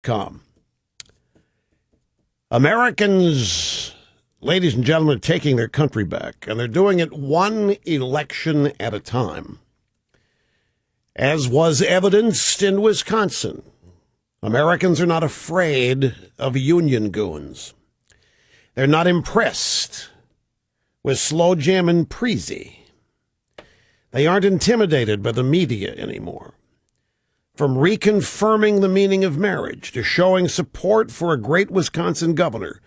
Up.mp4.com. Americans, ladies and gentlemen, are taking their country back, and they're doing it one election at a time. As was evidenced in Wisconsin, Americans are not afraid of union goons. They're not impressed with slow jam and preezy. They aren't intimidated by the media anymore. From reconfirming the meaning of marriage, to showing support for a great Wisconsin governor,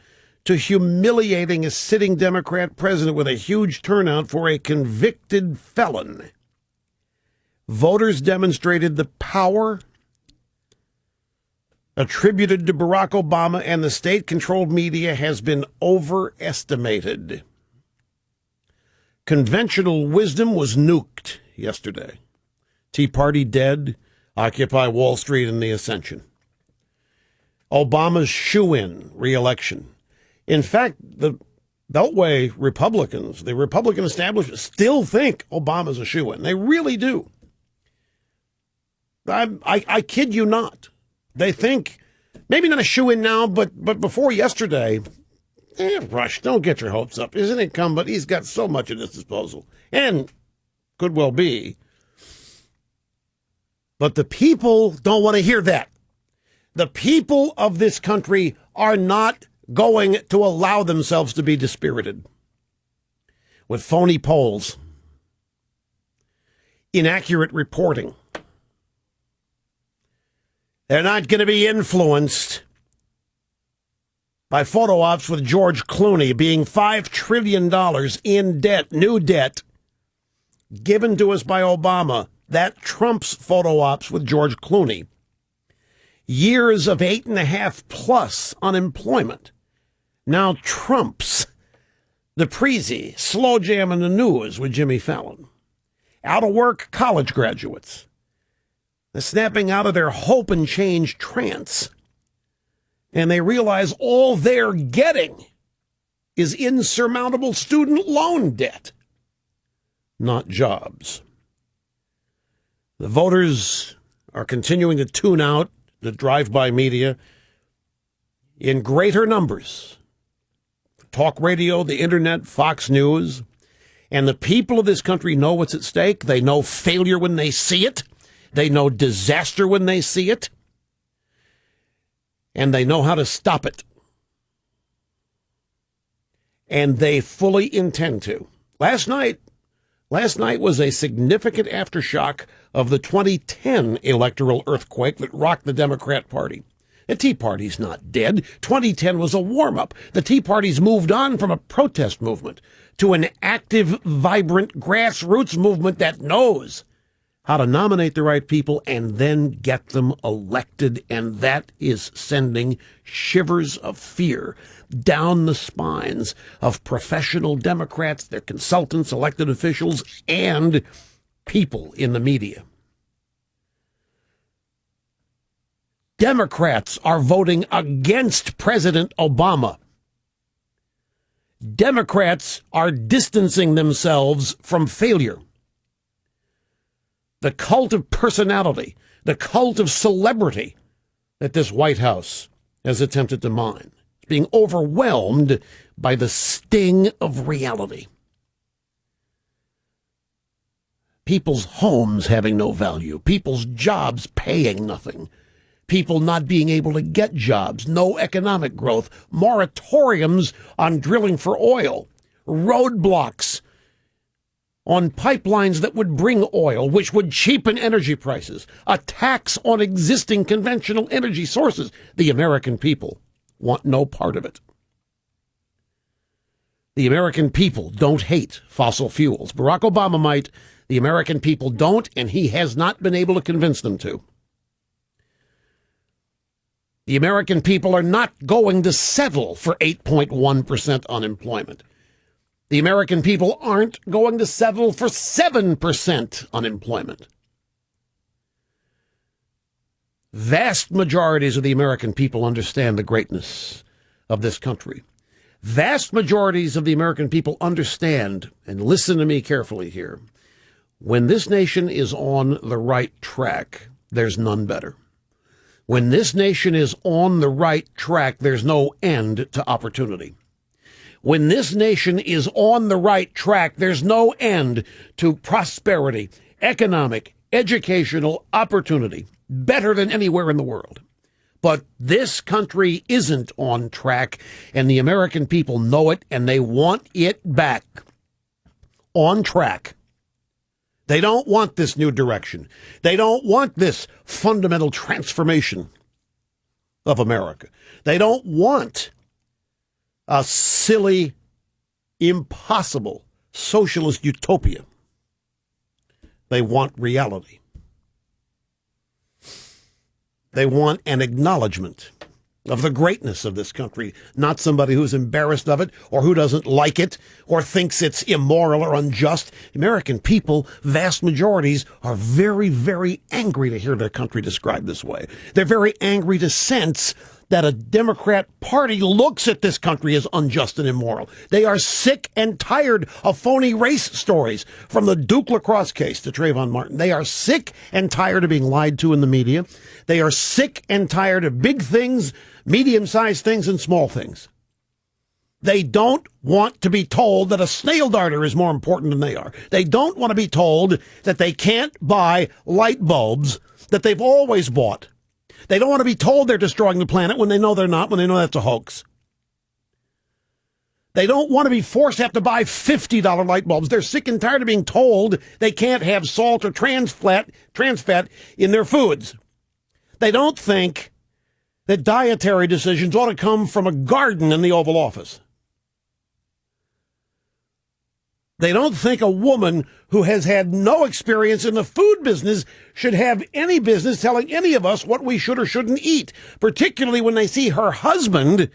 to humiliating a sitting Democrat president with a huge turnout for a convicted felon, voters demonstrated the power attributed to Barack Obama, and the state-controlled media has been overestimated. Conventional wisdom was nuked yesterday. Tea Party dead, Occupy Wall Street and the Ascension. Obama's shoo-in re-election. In fact, the Beltway Republicans, the Republican establishment, still think Obama's a shoo-in. They really do. I kid you not. They think, maybe not a shoo-in now, but before yesterday, Rush, don't get your hopes up. He's an incumbent. He's got so much at his disposal. And could well be. But the people don't want to hear that. The people of this country are not going to allow themselves to be dispirited with phony polls, inaccurate reporting. They're not going to be influenced by photo ops with George Clooney being $5 trillion in debt, new debt, given to us by Obama. That trumps photo ops with George Clooney. Years of 8.5+ unemployment now trumps the preezy, slow jam in the news with Jimmy Fallon. Out of work college graduates. They're snapping out of their hope and change trance. And they realize all they're getting is insurmountable student loan debt, not jobs. The voters are continuing to tune out the drive-by media in greater numbers. Talk radio, the internet, Fox News. And the people of this country know what's at stake. They know failure when they see it. They know disaster when they see it. And they know how to stop it. And they fully intend to. Last night was a significant aftershock of the 2010 electoral earthquake that rocked the Democrat Party. The Tea Party's not dead. 2010 was a warm-up. The Tea Party's moved on from a protest movement to an active, vibrant grassroots movement that knows how to nominate the right people and then get them elected. And that is sending shivers of fear down the spines of professional Democrats, their consultants, elected officials, and people in the media. Democrats are voting against President Obama. Democrats are distancing themselves from failure. The cult of personality, the cult of celebrity that this White House has attempted to mine, is being overwhelmed by the sting of reality. People's homes having no value, people's jobs paying nothing, people not being able to get jobs, no economic growth, moratoriums on drilling for oil, roadblocks on pipelines that would bring oil, which would cheapen energy prices, a tax on existing conventional energy sources. The American people want no part of it. The American people don't hate fossil fuels. Barack Obama might. The American people don't, and he has not been able to convince them to. The American people are not going to settle for 8.1% unemployment. The American people aren't going to settle for 7% unemployment. Vast majorities of the American people understand the greatness of this country. Vast majorities of the American people understand, and listen to me carefully here, when this nation is on the right track, there's none better. When this nation is on the right track, there's no end to opportunity. When this nation is on the right track, there's no end to prosperity, economic, educational opportunity, better than anywhere in the world. But this country isn't on track, and the American people know it, and they want it back on track. They don't want this new direction. They don't want this fundamental transformation of America. They don't want a silly, impossible socialist utopia. They want reality. They want an acknowledgement of the greatness of this country, not somebody who's embarrassed of it or who doesn't like it or thinks it's immoral or unjust. American people, vast majorities, are very, very angry to hear their country described this way. They're very angry to sense that a Democrat Party looks at this country as unjust and immoral. They are sick and tired of phony race stories, from the Duke lacrosse case to Trayvon Martin. They are sick and tired of being lied to in the media. They are sick and tired of big things, medium-sized things, and small things. They don't want to be told that a snail darter is more important than they are. They don't want to be told that they can't buy light bulbs that they've always bought. They don't want to be told they're destroying the planet when they know they're not, when they know that's a hoax. They don't want to be forced to have to buy $50 light bulbs. They're sick and tired of being told they can't have salt or trans fat in their foods. They don't think that dietary decisions ought to come from a garden in the Oval Office. They don't think a woman who has had no experience in the food business should have any business telling any of us what we should or shouldn't eat, particularly when they see her husband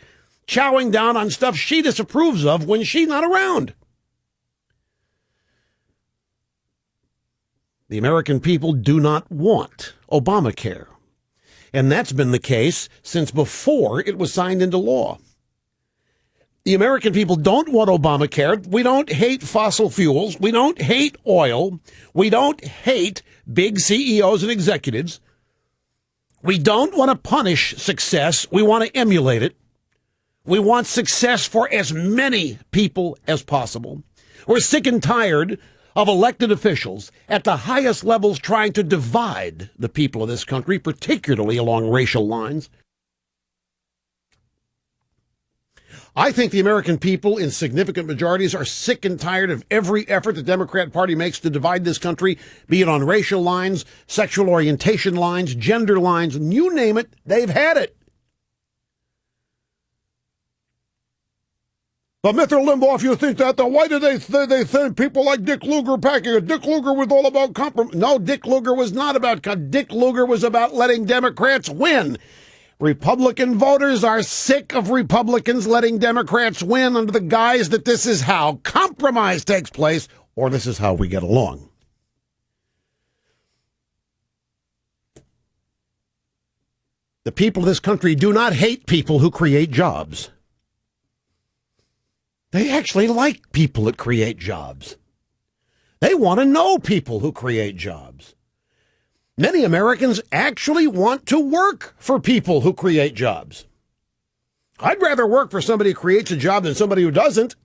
chowing down on stuff she disapproves of when she's not around. The American people do not want Obamacare, and that's been the case since before it was signed into law. The American people don't want Obamacare. We don't hate fossil fuels. We don't hate oil. We don't hate big CEOs and executives. We don't want to punish success. We want to emulate it. We want success for as many people as possible. We're sick and tired of elected officials at the highest levels trying to divide the people of this country, particularly along racial lines. I think the American people in significant majorities are sick and tired of every effort the Democrat Party makes to divide this country, be it on racial lines, sexual orientation lines, gender lines, and you name it, they've had it. But Mr. Limbaugh, if you think that, then why did they send people like Dick Lugar packing it? Dick Lugar was all about compromise. No, Dick Lugar was not about Dick Lugar was about letting Democrats win. Republican voters are sick of Republicans letting Democrats win under the guise that this is how compromise takes place, or this is how we get along. The people of this country do not hate people who create jobs. They actually like people that create jobs. They want to know people who create jobs. Many Americans actually want to work for people who create jobs. I'd rather work for somebody who creates a job than somebody who doesn't,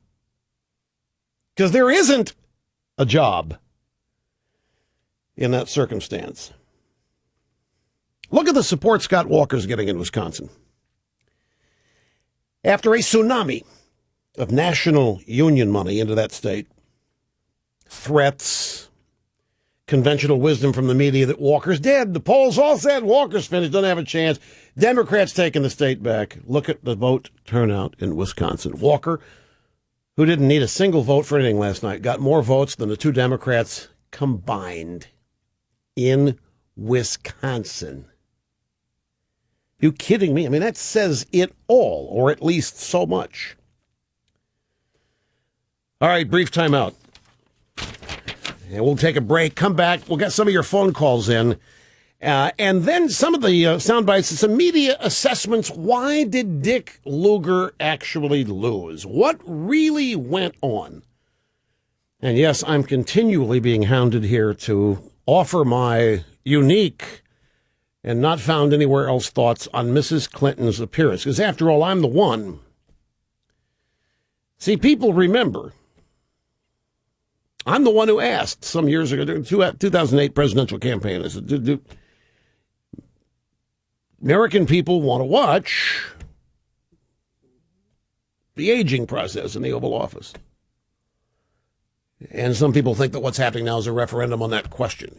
because there isn't a job in that circumstance. Look at the support Scott Walker's getting in Wisconsin. After a tsunami of national union money into that state, threats, conventional wisdom from the media that Walker's dead. The polls all said Walker's finished, doesn't have a chance. Democrats taking the state back. Look at the vote turnout in Wisconsin. Walker, who didn't need a single vote for anything last night, got more votes than the two Democrats combined in Wisconsin. You kidding me? I mean, that says it all, or at least so much. All right, brief timeout. And we'll take a break, come back. We'll get some of your phone calls in. And then some of the sound bites and some media assessments. Why did Dick Lugar actually lose? What really went on? And yes, I'm continually being hounded here to offer my unique and not found anywhere else thoughts on Mrs. Clinton's appearance. Because after all, I'm the one. See, people remember. I'm the one who asked some years ago, 2008 presidential campaign, I said, do American people want to watch the aging process in the Oval Office? And some people think that what's happening now is a referendum on that question.